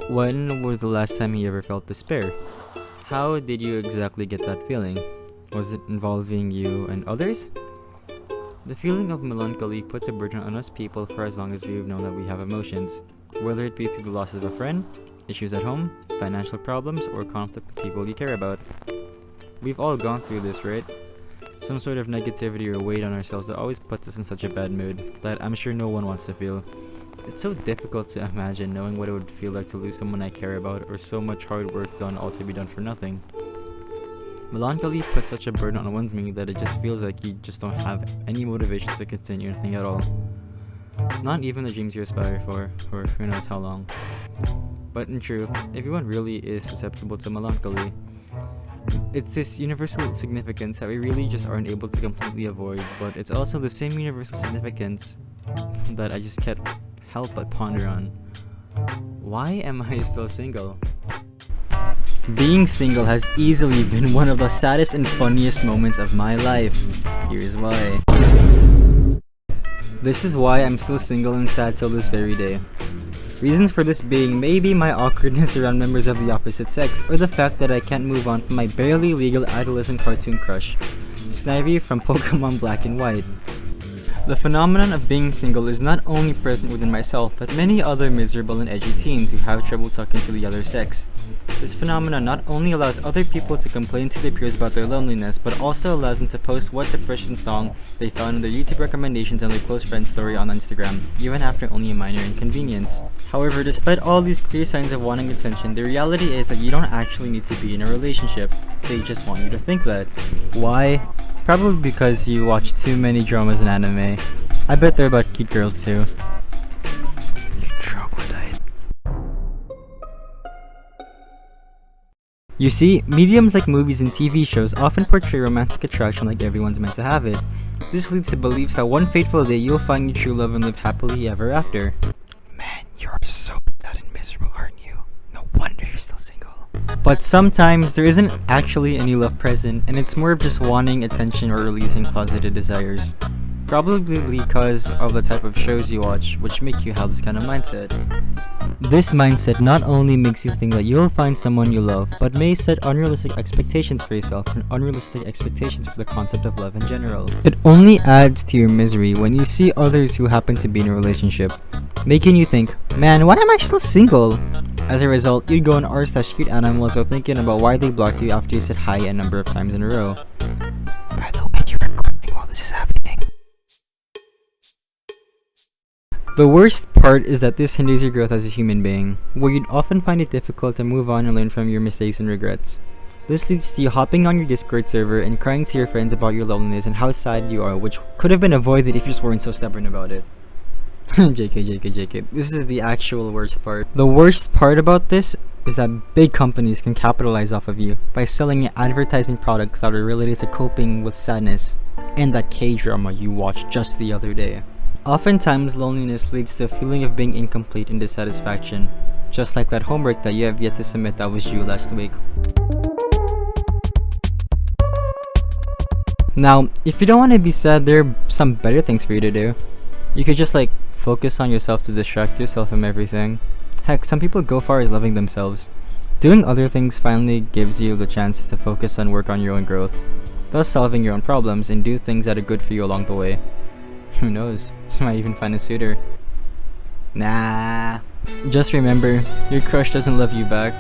When was the last time you ever felt despair? How did you exactly get that feeling? Was it involving you and others? The feeling of melancholy puts a burden on us people for as long as we've known that we have emotions, whether it be through the loss of a friend, issues at home, financial problems, or conflict with people you care about. We've all gone through this, right? Some sort of negativity or weight on ourselves that always puts us in such a bad mood that I'm sure no one wants to feel. It's so difficult to imagine knowing what it would feel like to lose someone I care about, or so much hard work done all to be done for nothing. Melancholy puts such a burden on one's mood that it just feels like you just don't have any motivation to continue anything at all. Not even the dreams you aspire for who knows how long. But in truth, everyone really is susceptible to melancholy. It's this universal significance that we really just aren't able to completely avoid, but it's also the same universal significance that I just can't help but ponder on. Why am I still single? Being single has easily been one of the saddest and funniest moments of my life. Here's why. This is why I'm still single and sad till this very day. Reasons for this being maybe my awkwardness around members of the opposite sex, or the fact that I can't move on from my barely legal adolescent cartoon crush, Snivy from Pokemon Black and White. The phenomenon of being single is not only present within myself, but many other miserable and edgy teens who have trouble talking to the other sex. This phenomenon not only allows other people to complain to their peers about their loneliness, but also allows them to post what depression song they found in their YouTube recommendations on their close friend story on Instagram, even after only a minor inconvenience. However, despite all these clear signs of wanting attention, the reality is that you don't actually need to be in a relationship. They just want you to think that. Why? Probably because you watch too many dramas and anime. I bet they're about cute girls too. You troglodyte. You see, mediums like movies and TV shows often portray romantic attraction like everyone's meant to have it. This leads to beliefs that one fateful day you'll find your true love and live happily ever after. Man, you're so sad and miserable, aren't you? No wonder you're still single. But sometimes there isn't actually any love present, and it's more of just wanting attention or releasing closeted desires. Probably because of the type of shows you watch, which make you have this kind of mindset. This mindset not only makes you think that you'll find someone you love, but may set unrealistic expectations for yourself and unrealistic expectations for the concept of love in general. It only adds to your misery when you see others who happen to be in a relationship, making you think, man, why am I still single? As a result, you'd go on r/cute animals while thinking about why they blocked you after you said hi a number of times in a row. By the way, you're recording while this is happening. The worst part is that this hinders your growth as a human being, where you'd often find it difficult to move on and learn from your mistakes and regrets. This leads to you hopping on your Discord server and crying to your friends about your loneliness and how sad you are, which could have been avoided if you just weren't so stubborn about it. JK. This is the actual worst part. The worst part about this is that big companies can capitalize off of you by selling and advertising products that are related to coping with sadness and that K-drama you watched just the other day. Oftentimes, loneliness leads to a feeling of being incomplete and dissatisfaction, just like that homework that you have yet to submit that was due last week. Now, if you don't want to be sad, there are some better things for you to do. You could just focus on yourself to distract yourself from everything. Heck, some people go far as loving themselves. Doing other things finally gives you the chance to focus and work on your own growth, thus solving your own problems and do things that are good for you along the way. Who knows, you might even find a suitor. Nah. Just remember, your crush doesn't love you back.